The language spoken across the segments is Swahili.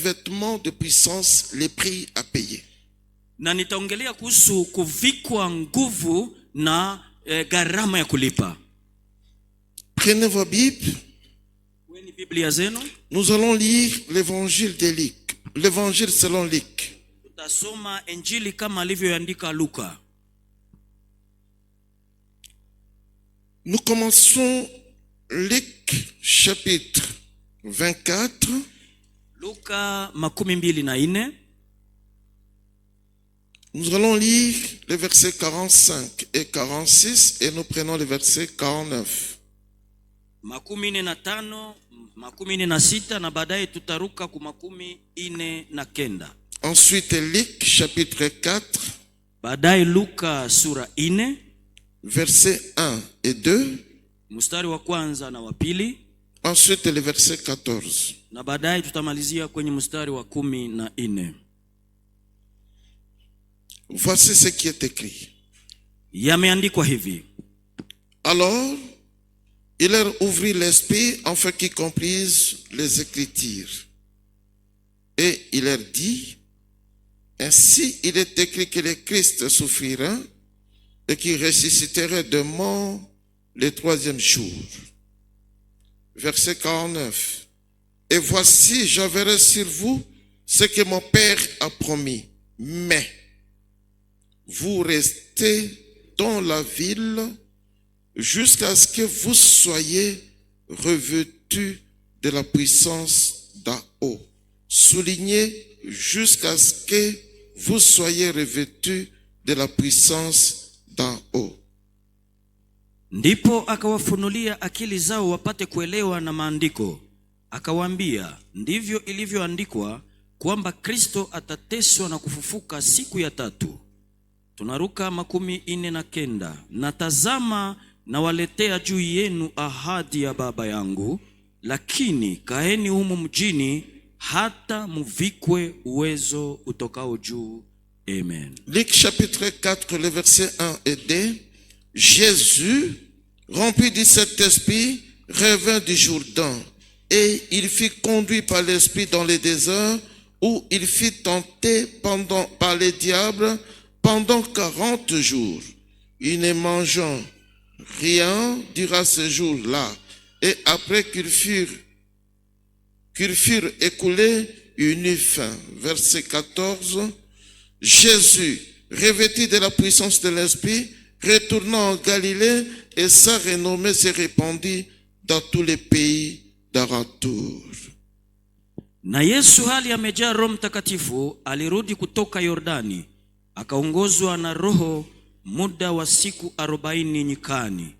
Vêtements de puissance, les prix à payer. Na nitaongelea kuhusu kuvikwa nguvu na gharama ya kulipa. Prenez vos Bibles. Nous allons lire l'évangile de Luc. L'évangile selon Luc. Tutasoma Injili kama alivyoandika Luka. Nous commençons Luc chapitre 24. Luka 24. Nous allons lire les versets 45 et 46 et nous prenons le verset 49. 45, 46 na baadaye tutaruka ku 49. Ensuite Luc chapitre 4. Baadaye Luka sura 4. Versets 1 et 2. Mstari wa kwanza na wa pili. Ensuite le verset 14. Na baadaye tutamalizia kwenye mstari wa 14. Voici ce qui est écrit. Yameandikwa hivi. Alors, il leur ouvrit l'esprit afin qu'ils comprisent les Écritures. Et il leur dit, ainsi il est écrit que le Christ souffrira et qu'il ressusciterait de mort le 3e jour. Verset 49. Et voici, j'enverrai sur vous ce que mon Père a promis. Mais vous restez dans la ville jusqu'à ce que vous soyez revêtus de la puissance d'en haut. Soulignez jusqu'à ce que vous soyez revêtus de la puissance d'en haut. Ndipo akawafunulia akili zao wapate kuelewa na maandiko. Akawaambia, ndivyo ilivyoandikwa kwamba Kristo atateswa na kufufuka siku ya 3. Tunaruka 49. Na tazama, nawaletea juu yenu ahadi ya Baba yangu, lakini kaeni humu mjini hata muvikwe uwezo utokao juu. Amen. Luc chapitre 4, le verset 1 et 2. Jésus, rempli du Saint-Esprit, revint du Jourdain, et il fut conduit par l'Esprit dans le désert, où il fut tenté par les diables pendant 40 jours. Il ne mangeant rien durant ce jour-là, et après qu'ils furent écoulés, il eut faim. Verset 14. Jésus, revêtu de la puissance de l'Esprit, retournant en Galilée, et sa renommée se répandit dans tous les pays d'alentour. Na Yesu hali amejaa Roho Mtakatifu alirudi kutoka Yordani, akaongozwa na Roho muda wa siku 40 nyikani,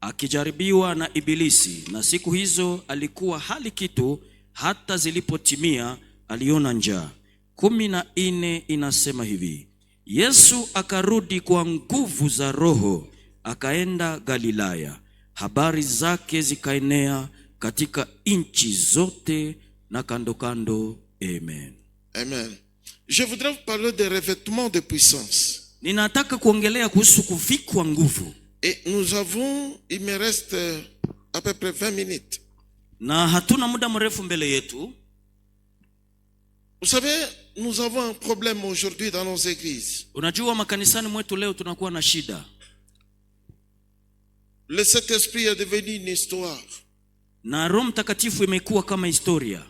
akijaribiwa na Ibilisi, na siku hizo alikuwa hali kitu, hata zilipotimia aliona njaa. 14 inasema hivi. Yesu akarudi kwa nguvu za Roho, akaenda Galilaya. Habari zake zikaenea katika nchi zote na kando kando. Amen. Amen. Je voudrais vous parler des revêtements de puissance. Ninataka kuongelea kuhusu kuvikwa nguvu. Et il me reste à peu près 20 minutes. Na hatuna muda mrefu mbele yetu. Vous savez, nous avons un problème aujourd'hui dans nos églises. Unajua makanisani mwetu leo tunakuwa na shida. Le Saint-Esprit est devenu une histoire. Na Roho Mtakatifu imekuwa kama historia.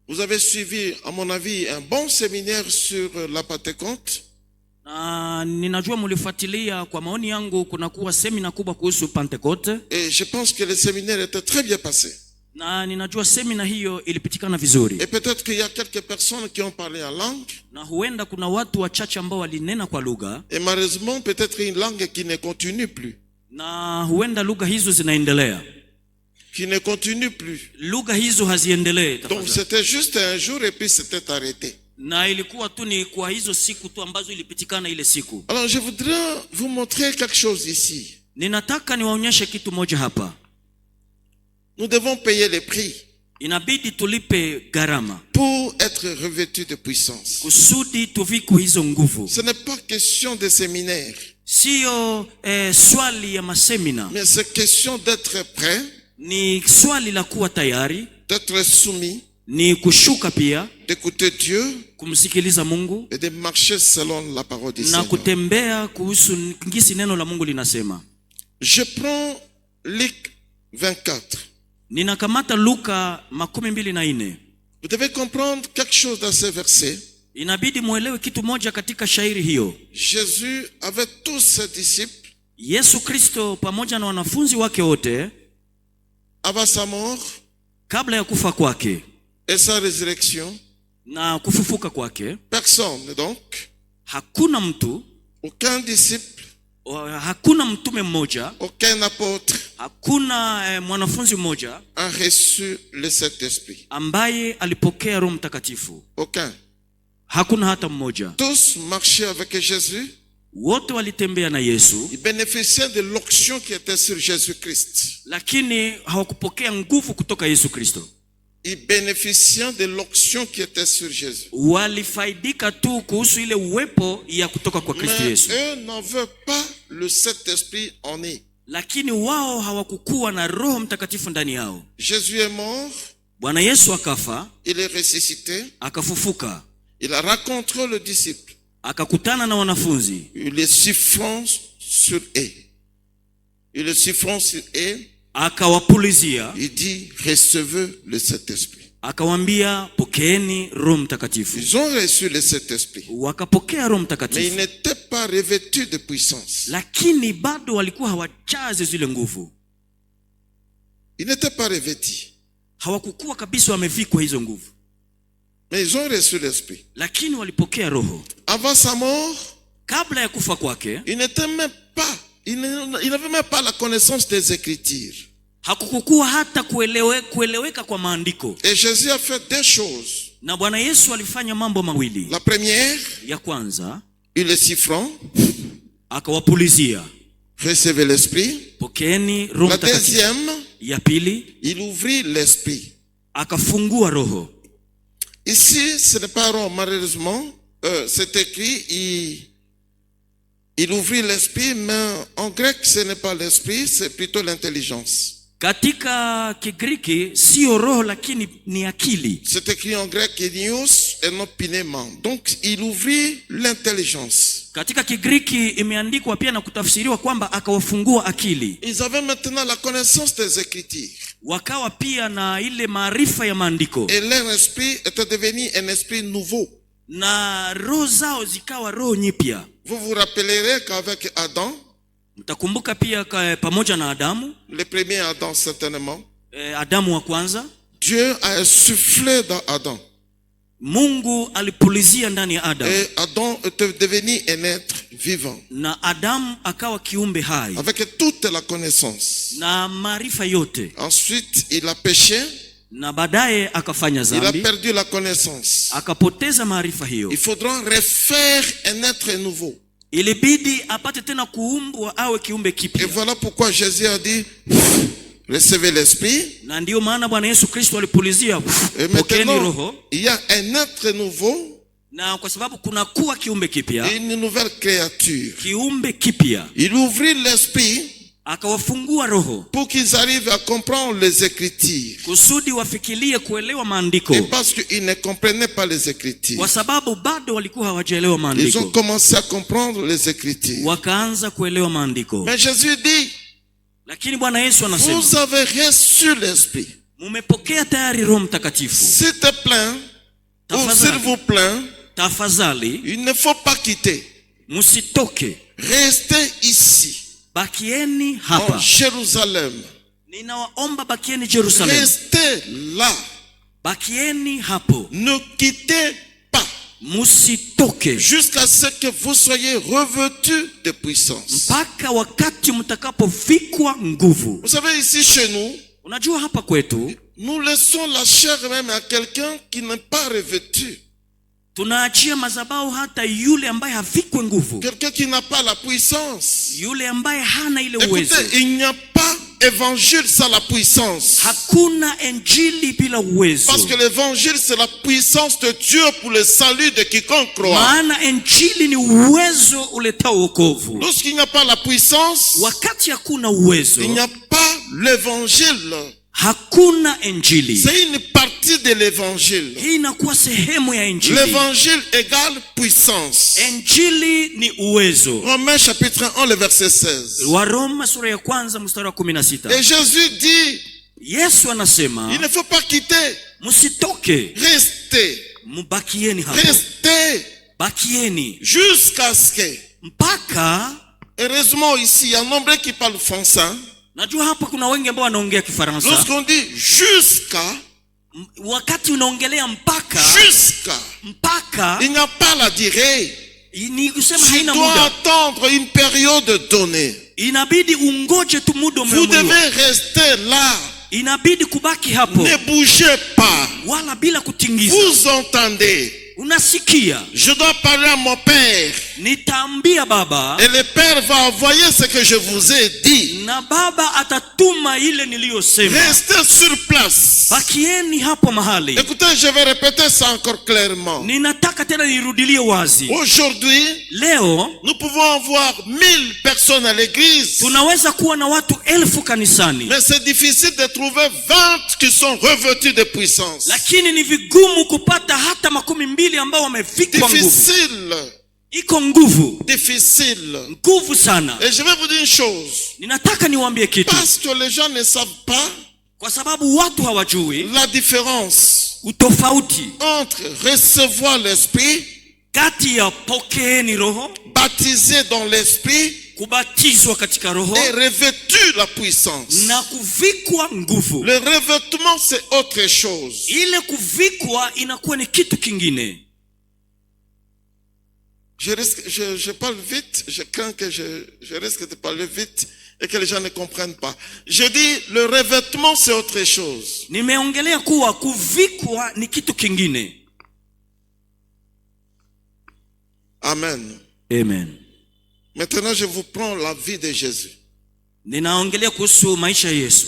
Vous avez suivi, à mon avis, un bon séminaire sur la Pentecôte. Na ninajua mlifuatilia, kwa maoni yangu kunakuwa semina kubwa kuhusu Pentecote. Et je pense que le séminaire était très bien passé. Na ninajua semina hiyo ilipitikana vizuri. Et peut-être qu'il y a quelques personnes qui ont parlé en langue. Na huenda kuna watu wachache ambao walinena kwa lugha. Et malheureusement, peut-être une langue qui ne continue plus. Na huenda lugha hizo zinaendelea. Qui ne continue plus. Lugha hizo haziendelee. Donc c'était juste un jour et puis c'était arrêté. Na ilikuwa tu ni kwa hizo siku tu ambazo ilipitikana ile siku. Alors je voudrais vous montrer quelque chose ici. Ninataka niwaonyeshe kitu moja hapa. Nous devons payer les prix. Inabidi tulipe gharama pour être revêtus de puissance. kusudi tuvikwe hizo nguvu. Ce n'est pas question de séminaire. Sio swali ya masemina. Mais c'est question d'être prêt. Ni swali la kuwa tayari. D'être soumis. ni kushuka pia, d'écouter Dieu kumsikiliza Mungu et de marcher selon la parole du na Seigneur. kutembea kuhusu ngisi neno la Mungu linasema. Je prends Luc 24. Ninakamata Luka 24. Vous devez comprendre quelque chose dans ces versets. Inabidi muelewe kitu moja katika shairi hiyo. Jésus avec tous ses disciples, Yesu Kristo pamoja na wanafunzi wake wote, avant sa mort kabla ya kufa kwake et sa résurrection, na kufufuka kwake, personne donc, hakuna mtu, aucun disciple, hakuna mtume mmoja, aucun apôtre hakuna mwanafunzi mmoja a reçu le Saint-Esprit. ambaye alipokea Roho Mtakatifu. Aucun. Hakuna hata mmoja. Tous marchaient avec Jésus. Wote walitembea na Yesu, Ils bénéficiaient de l'onction qui était sur Jésus-Christ. lakini hawakupokea nguvu kutoka Yesu Kristo. Ils bénéficiaient de l'onction qui était sur Jésus. Walifaidika tu kuhusu ile uwepo ya kutoka kwa Kristo Mais Yesu, eux n'en veulent pas le Saint-Esprit en eux. lakini wao hawakukuwa na Roho Mtakatifu ndani yao. Jésus est mort, Bwana Yesu akafa, il est ressuscité, akafufuka, il a rencontré le disciple, akakutana na wanafunzi, il les sifflant sur eux. Il les sifflant sur eux, akawapulizia, il dit, recevez le Saint-Esprit. akawaambia pokeeni Roho Mtakatifu. Ils ont reçu le Saint-Esprit, Wakapokea Roho mais ils Mtakatifu, n'étaient pas revêtus de puissance. lakini bado walikuwa hawajaze zile nguvu. Ils n'étaient pas revêtus, Hawakukuwa kabisa wamevikwa hizo nguvu, mais ils ont reçu l'Esprit. lakini walipokea Roho. Avant sa mort, Kabla ya kufa kwake, il n'était même pas, il n'avait même pas la connaissance des Écritures. hakukukuwa hata kueleweka kwa maandiko. Et Jésus a fait deux choses. Na Bwana Yesu alifanya mambo mawili. La première, Ya kwanza, il les sifflant, akawapulizia, recevez l'Esprit. pokeeni Roho La Mtakatifu. deuxième, Ya pili, il ouvrit l'Esprit. akafungua Roho. Ici, ce n'est pas rond, malheureusement. C'est écrit, il ouvrit l'Esprit, mais en grec, ce n'est pas l'Esprit, c'est plutôt l'intelligence. Katika Kigiriki sio roho, lakini ni akili. C'est écrit en grec, enios et non pinema. Donc, il ouvrit l'intelligence. Katika Kigiriki imeandikwa pia na kutafsiriwa kwamba akawafungua akili. Ils avaient maintenant la connaissance des Écritures. Wakawa pia na ile maarifa ya maandiko. Et leur esprit était devenu un esprit nouveau. Na roho zao zikawa roho nyipya. Vous vous rappellerez qu'avec Adam, Mtakumbuka pia pamoja na Adamu, le premier Adam certainement, Adamu wa kwanza, Dieu a soufflé dans Adam. Mungu alipulizia ndani ya Adamu. Et Adam était devenu un être vivant. Na Adamu akawa kiumbe hai. Avec toute la connaissance. Na maarifa yote. Ensuite, il a péché. Na baadaye akafanya Il a dhambi. perdu la connaissance. Akapoteza maarifa hiyo. Il faudra refaire un être nouveau. Ilibidi apate tena kuumbwa awe kiumbe Et kipya. voilà pourquoi Jésus a dit, recevez l'Esprit. Na ndiyo maana Bwana Yesu Kristo alipulizia, Et pokeeni maintenant, Roho. il y a un être nouveau, Na kwa sababu kuna kuwa kiumbe kipya, une nouvelle créature. kiumbe kipya, Il ouvrit l'Esprit akawafungua roho pour qu'ils arrivent à comprendre les Écritures. kusudi wafikirie kuelewa maandiko, Et parce qu'ils ne comprenaient pas les Écritures, kwa sababu bado walikuwa hawajaelewa ils maandiko. ont commencé à comprendre les Écritures. Wakaanza kuelewa maandiko. Mais Jésus dit, Lakini Bwana Yesu anasema, vous avez reçu l'Esprit. mumepokea tayari Roho Mtakatifu. S'il te plaît, ou s'il vous plaît, Tafadhali il ne faut pas quitter. musitoke, Restez ici, bakieni en hapa. Jérusalem. Ninawaomba bakieni Jerusalem. Restez là. Bakieni hapo. Ne quittez pas Musitoke jusqu'à ce que vous soyez revêtus de puissance. mpaka wakati mtakapovikwa nguvu. Vous savez, ici chez nous, Unajua hapa kwetu nous laissons la chair même à quelqu'un qui n'est pas revêtu. tunaachia madhabahu hata yule ambaye havikwe nguvu, Quelqu'un qui n'a pas la puissance. yule ambaye hana ile uwezo. Écoutez, il n'y a pas évangile sans la puissance. Hakuna injili bila uwezo. Parce que l'évangile, c'est la puissance de Dieu pour le salut de quiconque croit. Maana injili ni uwezo uletao wokovu. Lorsqu'il n'y a pas la puissance, Wakati hakuna uwezo, il n'y a pas l'évangile. Hakuna injili. C'est une partie de l'évangile. Hii inakuwa sehemu ya injili. L'évangile égale puissance. Injili ni uwezo. Romains chapitre 1, le verset 16. Waroma sura ya kwanza mstari wa 16. Et Jésus dit, Yesu anasema, il ne faut pas quitter. msitoke, Restez. mbakieni hapo. Restez. Bakieni Jusqu'à ce que. mpaka. Heureusement ici, il y a nombre qui parlent français. Najua hapa kuna wengi ambao wanaongea Kifaransa. Lorsqu'on dit jusqu'à, wakati unaongelea mpaka, il n'y a pas la durée. Ni kusema Tu haina dois muda. attendre une période donnée. Inabidi ungoje tu muda Vous umeamriwa. devez rester là. Inabidi kubaki hapo. Ne bougez pas. Wala bila kutingiza. Vous entendez? Unasikia? Je dois parler à mon père. Nitaambia baba. Et le père va envoyer ce que je vous ai dit. Na baba atatuma ile niliyosema. Restez sur place. Bakieni hapo mahali. Écoutez, je vais répéter ça encore clairement. Ninataka tena nirudilie wazi. Aujourd'hui, leo nous pouvons avoir 1000 personnes à l'église. Tunaweza kuwa na watu 1000 kanisani. Mais c'est difficile de trouver 20 qui sont revêtus de puissance. Lakini ni vigumu kupata hata 12 ambao wamevikwa nguvu. Difficile. Iko nguvu. Difficile. Nguvu sana. Et je vais vous dire une chose. Ninataka niwaambie kitu. Parce que les gens ne savent pas. Kwa sababu watu hawajui la différence utofauti entre recevoir l'esprit, kati ya pokeeni roho, baptisé dans l'esprit, kubatizwa katika roho, et revêtu la puissance. na kuvikwa nguvu. Le revêtement c'est autre chose. Ile kuvikwa inakuwa ni kitu kingine. Je parle vite, je crains que je risque de parler vite et que les gens ne comprennent pas. Je dis le revêtement c'est autre chose. Nimeongelea kuwa kuvikwa ni kitu kingine. Amen. Amen. Maintenant je vous prends la vie de Jésus. Ninaongelea kuhusu maisha ya Yesu.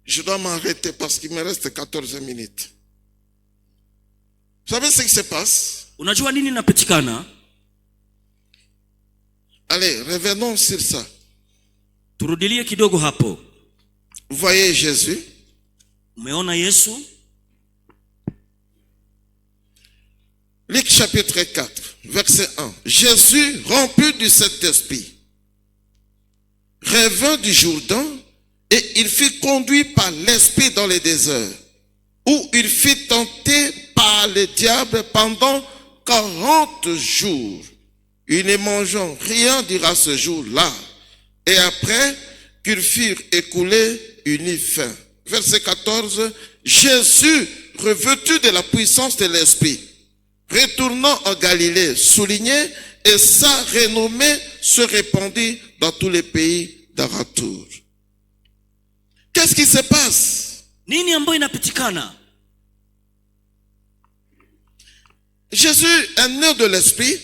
Je dois m'arrêter parce qu'il me reste 14 minutes. Vous savez ce qui se passe? Unajua nini inapatikana? Allez, revenons sur ça. Turudilie kidogo hapo. Vous voyez Jésus? Umeona Yesu? Luc chapitre 4, verset 1. Jésus, rempli du Saint-Esprit, revint du Jourdain et il fut conduit par l'Esprit dans le désert, où il fut tenté par le diable pendant 40 jours. Il ne mangeant rien durant ce jour-là. Et après qu'ils furent écoulés, il eut faim. Verset 14. Jésus, revêtu de la puissance de l'Esprit, retournant en Galilée, souligné, et sa renommée se répandit dans tous les pays d'Aratour. Qu'est-ce qui se passe? Nini ambayo inapitikana? Jésus est né de l'Esprit,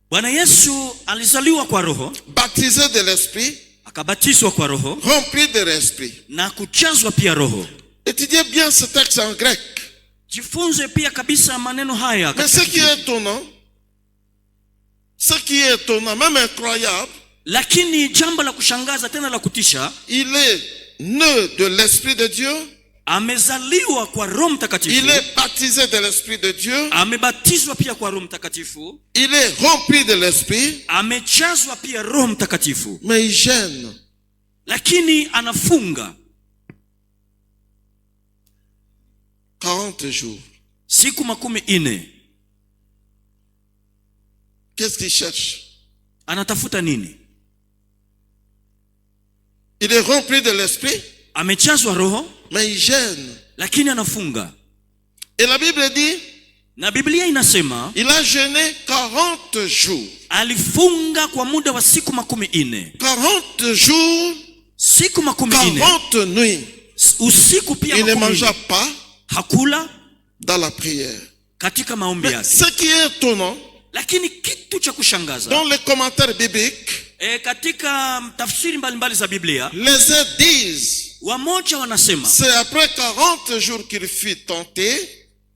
Bwana Yesu alizaliwa kwa roho, baptisé de l'Esprit, akabatizwa kwa roho, rempli de l'Esprit. na kuchazwa pia roho. Étudiez bien ce texte en grec. Jifunze pia kabisa maneno haya. Mais ce qui est étonnant, même incroyable, lakini jambo la kushangaza tena la kutisha, il est né de l'Esprit de Dieu, amezaliwa kwa Roho Mtakatifu, il est baptisé de l'Esprit de Dieu, amebatizwa pia kwa Roho Mtakatifu, il est rempli de l'Esprit, amechazwa pia Roho Mtakatifu, mais il gêne. lakini anafunga 40 jours. siku 40. Qu'est-ce qu'il cherche? Anatafuta nini? Il est rempli de l'Esprit, Amechazwa roho, mais il gêne. lakini anafunga. Et la Bible dit, Na Biblia inasema il a jeûné 40 jours. alifunga kwa muda wa siku 40. 40 jours, Siku 40. 40 nuits. Usiku pia Il ne 40. mangea pas Hakula dans la prière. katika maombi Mais yake. ce qui est étonnant, Lakini kitu cha kushangaza, dans les commentaires bibliques, katika tafsiri mbalimbali za Biblia, les uns disent, wamoja wanasema c'est après 40 jours qu'il fut tenté,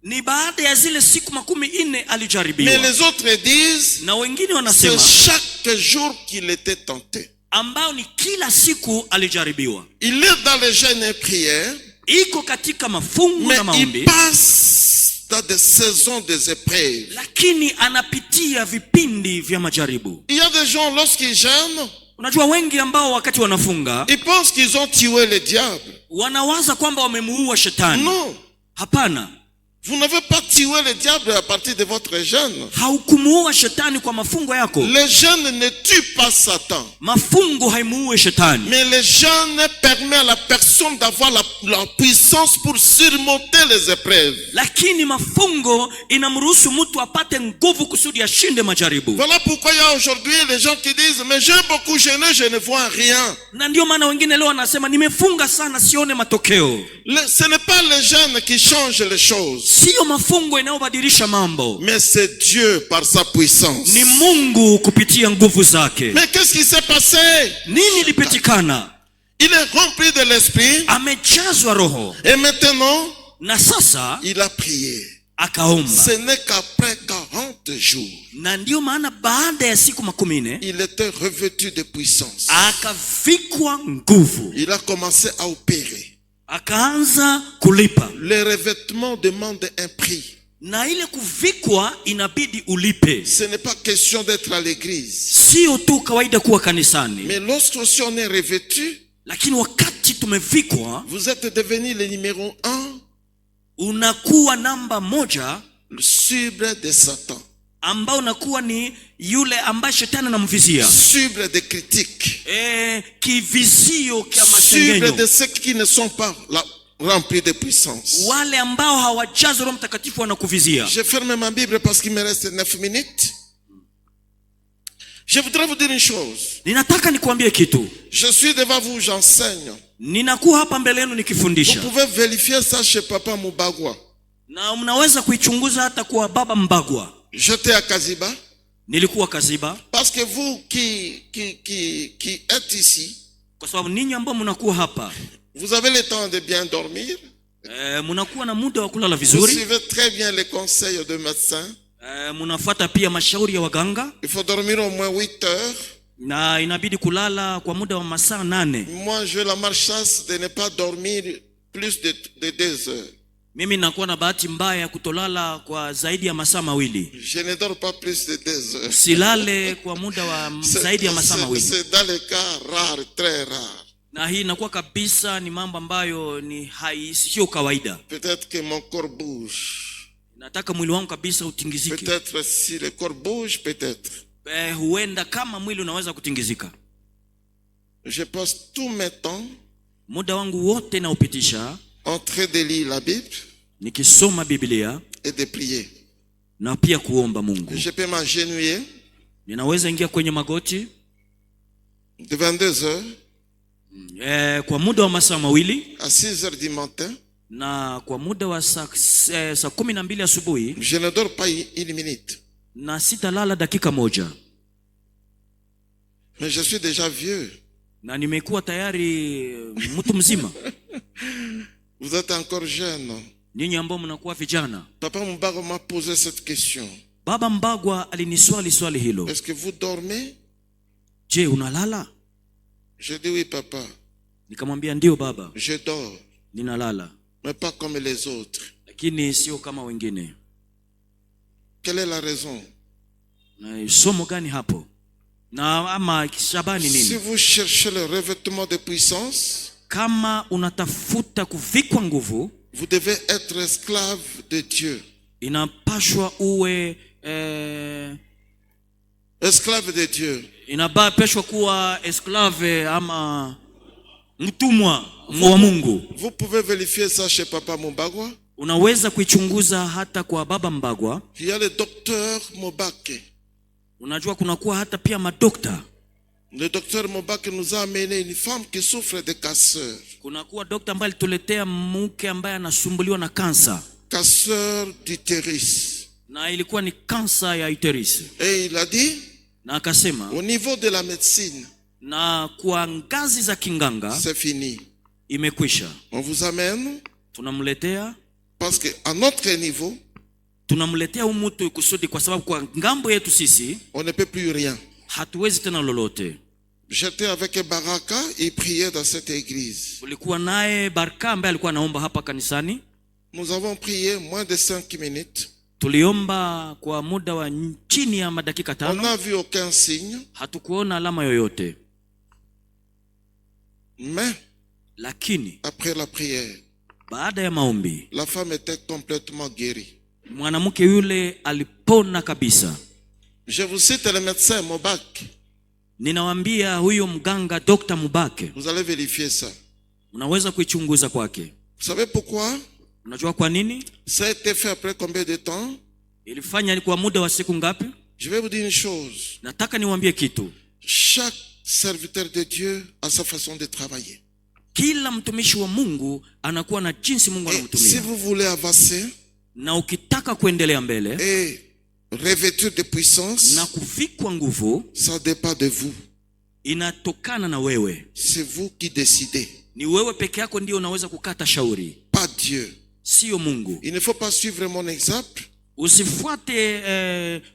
ni baada ya zile siku 40 mais alijaribiwa. les autres disent, Na wengine c'est wanasema chaque jour qu'il était tenté. ambao ni kila siku alijaribiwa. Il est dans les jeûnes et prières, Iko katika mafungu mais na maombi, il passe dans des saisons des épreuves. lakini anapitia vipindi vya majaribu. Il y a des gens, lorsqu'ils jeûnent, Unajua wengi ambao wakati wanafunga ils pensent qu'ils ont tué le diable. wanawaza kwamba wamemuua shetani. Non, Hapana, vous n'avez pas tué le diable à partir de votre jeûne. haukumuua shetani kwa mafungo yako. Le jeûne ne tue pas Satan. Mafungo haimuue shetani, Mais le jeûne permet à la personne d'avoir la puissance pour surmonter les épreuves. lakini mafungo inamruhusu mtu apate nguvu kusudi ashinde majaribu. Voilà pourquoi il y a aujourd'hui les gens qui disent, mais j'ai beaucoup jeûné, je ne vois rien. Na ndio maana wengine leo wanasema nimefunga sana sione matokeo. Ce n'est pas le jeûne qui change les choses, Sio mafungo inayobadilisha mambo, mais c'est Dieu par sa puissance. ni Mungu kupitia nguvu zake. Mais qu'est-ce qui s'est passé? Nini ilipitikana? Il est rempli de l'esprit Amejazwa roho et maintenant na sasa il a prié. akaomba. Ce n'est qu'après 40 jours, Na ndio maana baada ya siku 40 il était revêtu de puissance. akavikwa nguvu, Il a commencé à opérer. akaanza kulipa. Le revêtement demande un prix. Na ile kuvikwa inabidi ulipe. Ce n'est pas question d'être à l'église. Sio tu kawaida kuwa kanisani, Mais lorsque on est revêtu, lakini wakati tumevikwa vous êtes devenu le numéro 1, unakuwa namba moja, le cible de Satan, ambao unakuwa ni yule ambaye shetani anamvizia, cible des critiques, kivizio kya cible masengenyo, de ceux qui ne sont pas remplis de puissance. wale ambao hawajazwa Roho Mtakatifu wanakuvizia. Je ferme ma Bible parce qu'il me reste 9 minutes. Je voudrais vous dire une chose. Ninataka nikuambie kitu. Je suis devant vous, j'enseigne. Ninakuwa hapa mbele yenu Vous nikifundisha, pouvez vérifier ça chez Papa Mubagwa. na mnaweza kuichunguza hata kwa Baba Mbagwa. J'étais à Kaziba. Nilikuwa Kaziba, Parce que vous qui êtes ici, kwa sababu ninyi ambao mnakuwa hapa vous avez le temps de bien dormir. mnakuwa na muda wa kulala Vous vizuri, suivez très bien les conseils de médecins. mnafuata pia mashauri ya waganga, Il faut dormir au moins 8 heures. na inabidi kulala kwa muda wa masaa 8. Moi, j'ai la malchance de ne pas dormir plus de 2 heures. Mimi nakuwa na bahati mbaya ya kutolala kwa zaidi ya masaa 2. Je ne dors pas plus de 2 heures. Silale kwa muda wa zaidi ya masaa 2. C'est dans les cas rares, très rares. Na hii inakuwa kabisa ni mambo ambayo ni sio kawaida. Peut-être que mon corps bouge. Nataka mwili wangu kabisa utingizike. Peut-être si le corps bouge, peut-être. Huenda kama mwili unaweza kutingizika. Je passe tout mes temps Muda wangu wote na upitisha en train de lire la Bible nikisoma Biblia et de prier. na pia kuomba Mungu. Je peux m'agenouiller Ninaweza ingia kwenye magoti devant 2 heures, kwa muda wa masaa 2 à 6 heures du matin. na kwa muda wa saa 12 asubuhi, Je ne dors pas une minute. na sitalala dakika moja. Mais je suis déjà vieux. Na nimekuwa tayari mtu mzima. Vous êtes encore jeune. Ninyi ambao mnakuwa vijana. Papa Mubagwa m'a posé cette question. Baba Mbagwa aliniswali swali hilo. Est-ce que vous dormez? Je, unalala? Je dis oui, papa. Nikamwambia ndio baba, Je dors, ninalala, mais pas comme les autres. lakini sio kama wengine. Quelle est la raison? Na somo gani hapo? Na ama Shabani Si nini? vous cherchez le revêtement de puissance, Kama unatafuta kuvikwa nguvu, vous devez être esclave de Dieu. inapashwa uwe Esclave de Dieu. inapashwa kuwa esclave ama mtumwa wa Mungu. Vous pouvez vérifier ça chez Papa Mubagwa. Unaweza kuichunguza hata kwa Baba Mbagwa. Il y a le docteur Mobake. Unajua kunakuwa hata pia madokta. Le docteur Mobake nous a amené une femme qui souffre de cancer. Kunakuwa dokta ambaye alituletea mke ambaye anasumbuliwa na kansa. Cancer d'utérus. Na ilikuwa ni kansa ya uterus. Et il a dit, Na akasema, au niveau de la médecine, na kwa ngazi za kinganga c'est fini. imekwisha. On vous amène Tunamletea, parce qu'à notre niveau, tunamletea umutu kusudi, kwa sababu kwa ngambo yetu sisi on ne peut plus rien. hatuwezi tena lolote. J'étais avec Baraka, il priait dans cette église. Tulikuwa naye Baraka ambaye alikuwa anaomba hapa kanisani. Nous avons prié moins de 5 minutes. Tuliomba kwa muda wa chini ya madakika On 5. n'a vu aucun signe. Hatukuona alama yoyote. Mais Lakini après la prière, baada ya maombi, la femme était complètement guérie. mwanamke yule alipona kabisa. Je vous cite le médecin Mobak. Ninawaambia huyo mganga Dr. Mubake, Vous allez vérifier ça. unaweza kuichunguza kwake. Vous savez pourquoi? Unajua kwa nini? Ça a été fait après combien de temps? Ilifanya kwa muda wa siku ngapi? Je vais vous dire une chose. Nataka niwaambie kitu. Chaque serviteur de Dieu a sa façon de travailler. Kila mtumishi wa Mungu anakuwa na jinsi Mungu Et si anamtumia. vous voulez avancer Na ukitaka kuendelea mbele et revêtir de puissance, na kuvikwa nguvu, ça dépend de vous. inatokana na wewe. C'est vous qui décidez, Ni wewe peke yako ndio unaweza kukata shauri, pas Dieu. sio Mungu. Il ne faut pas suivre mon exemple. Usifuate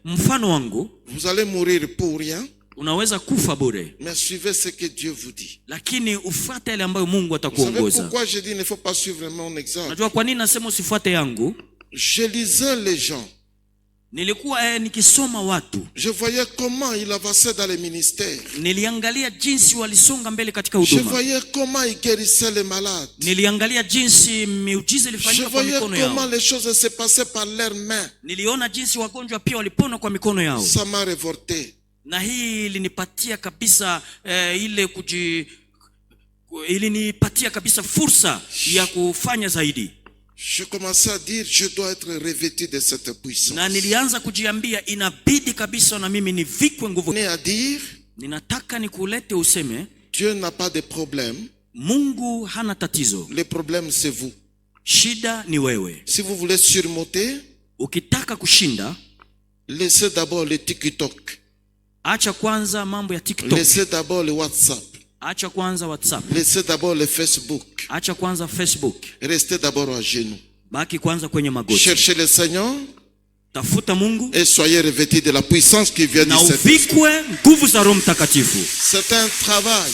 mfano wangu, Vous allez mourir pour rien, unaweza kufa bure, mais suivez ce que Dieu vous dit. lakini ufuate yale ambayo Mungu Vous savez atakuongoza. pourquoi je dis il ne faut pas suivre mon exemple? Unajua kwa nini nasema usifuate yangu? Je lisais les gens. Nilikuwa nikisoma watu, Je voyais comment il avançait dans les ministères. niliangalia jinsi walisonga mbele katika Je huduma. voyais comment il guérissait les malades. Niliangalia jinsi miujiza Je ilifanyika kwa voyais mikono comment yao. les choses se passaient par leurs mains. Niliona jinsi wagonjwa pia walipona kwa mikono yao. Ça m'a révolté. Na hii ilinipatia kabisa ilinipatia kabisa fursa ya kufanya zaidi. Je commençais à dire, je dois être revêtu de cette puissance. Na nilianza kujiambia inabidi kabisa na mimi nivikwe nguvu. On est à dire, Ninataka nikulete useme Dieu n'a pas de problème. Mungu hana tatizo. Le problème, c'est vous. Shida ni wewe. Si vous voulez surmonter, Ukitaka kushinda, laissez d'abord le TikTok. acha kwanza mambo ya TikTok. Laissez d'abord le WhatsApp. Acha kwanza WhatsApp. Laissez d'abord le Facebook. Acha kwanza Facebook. Restez d'abord à genoux. Baki kwanza kwenye magoti. Cherchez le Seigneur Tafuta Mungu et soyez revêtus de la puissance qui vient du na Saint-Esprit. uvikwe nguvu za Roho Mtakatifu. C'est un travail.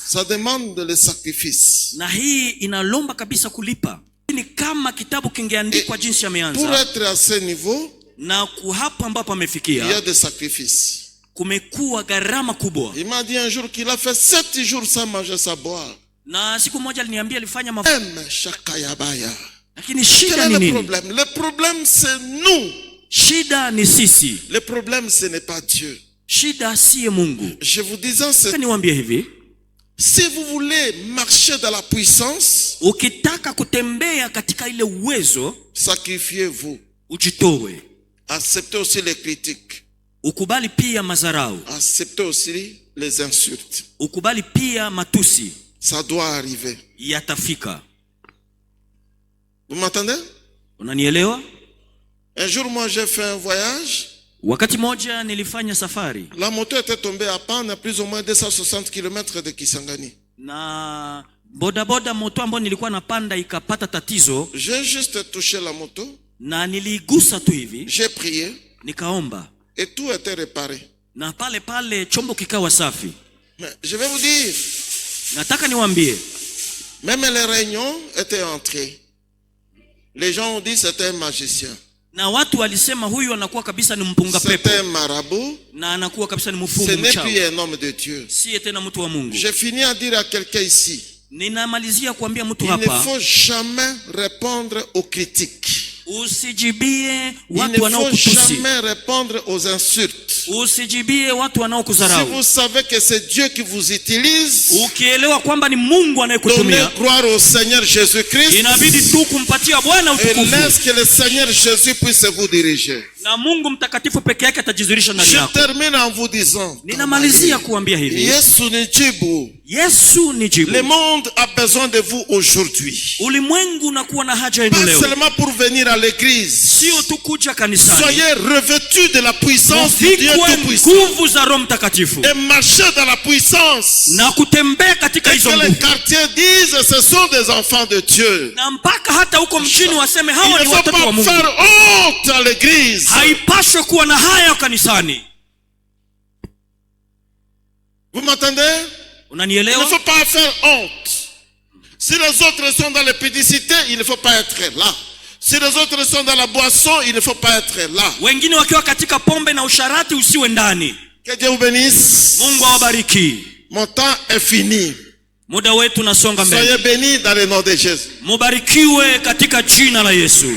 Ça demande le sacrifice. Na hii inalomba kabisa kulipa. Ni kama kitabu kingeandikwa jinsi Pour yameanza. être à ce niveau, Na hapo ambapo il y a amefikia des sacrifices. kumekuwa gharama kubwa. Il m'a dit un jour qu'il a fait 7 jours sans manger, sans boire. Na siku moja aliniambia alifanya Même Shakayabaya. lakini Quel shida est ni le nini? problème? Le problème, c'est nous. Shida ni sisi. Le problème, ce n'est pas Dieu. Shida siye Mungu. Je vous disais, Sasa niwaambie hivi, si vous voulez marcher dans la puissance, ukitaka kutembea katika ile uwezo, sacrifiez-vous. ujitoe. Acceptez aussi les critiques. Ukubali pia madharau. Acceptez aussi les insultes. Ukubali pia matusi. Ça doit arriver. Yatafika. Vous m'entendez? Unanielewa? Un jour, moi, j'ai fait un voyage. Wakati moja nilifanya safari La moto était tombée à panne à plus ou moins 260 km de Kisangani. na bodaboda moto ambao nilikuwa napanda ikapata tatizo, J'ai juste touché la moto. na niligusa tu hivi, J'ai prié. nikaomba, Et tout était réparé. na pale pale chombo kikawa safi. Mais je vais vous dire, Nataka niwaambie, même les réunions étaient entrées. Les gens ont dit c'était un magicien. na watu walisema huyu anakuwa kabisa ni mpunga pepo, C'était un marabout. na anakuwa kabisa ni Ce mfumu n'est mchawi, plus un homme de Dieu. siye tena mtu wa Mungu. J'ai fini à dire à quelqu'un ici, Ninamalizia kuambia mtu il ne hapa, faut jamais répondre aux critiques. usijibie Il ne watu faut wanaokutusi, jamais répondre aux insultes. usijibie watu Si wanaokudharau. vous savez que c'est Dieu qui vous utilise, Ukielewa kwamba ni Mungu donnez anayekutumia, gloire au Seigneur Jésus-Christ inabidi tu kumpatia Bwana et utukufu, laisse que le Seigneur Jésus puisse vous diriger. na Mungu mtakatifu peke yake atajizurisha ndani Je yako. termine en vous disant, Ninamalizia kuambia hivi, Yesu ni jibu. Yesu ni jibu. Le monde a besoin de vous aujourd'hui. Ulimwengu unakuwa na haja yenu Pas leo, seulement pour venir à l'église. sio tu kuja kanisani. Soyez revêtus de la puissance du Dieu Muvikwe Tout-Puissant nguvu za Roho Mtakatifu et marchez dans la puissance. na kutembea katika Et hizo que les nguvu, quartiers disent ce sont des enfants de Dieu. na mpaka hata huko mchini waseme Il hawa ne ni faut watoto wa pas Mungu. faire honte à l'église. Haipaswi kuwa na haya kanisani. Vous m'entendez? Il ne Unanielewa? faut pas faire honte. Si les autres sont dans la pédicité, il ne faut pas être là. Si les autres sont dans la boisson, il ne faut pas être là. Wengine wakiwa katika pombe na usharati usiwe ndani. Que Dieu vous bénisse. Mungu awabariki. Mon temps est fini. Muda wetu nasonga mbele. Soyez bénis dans le nom de Jésus. Mubarikiwe katika jina la Yesu.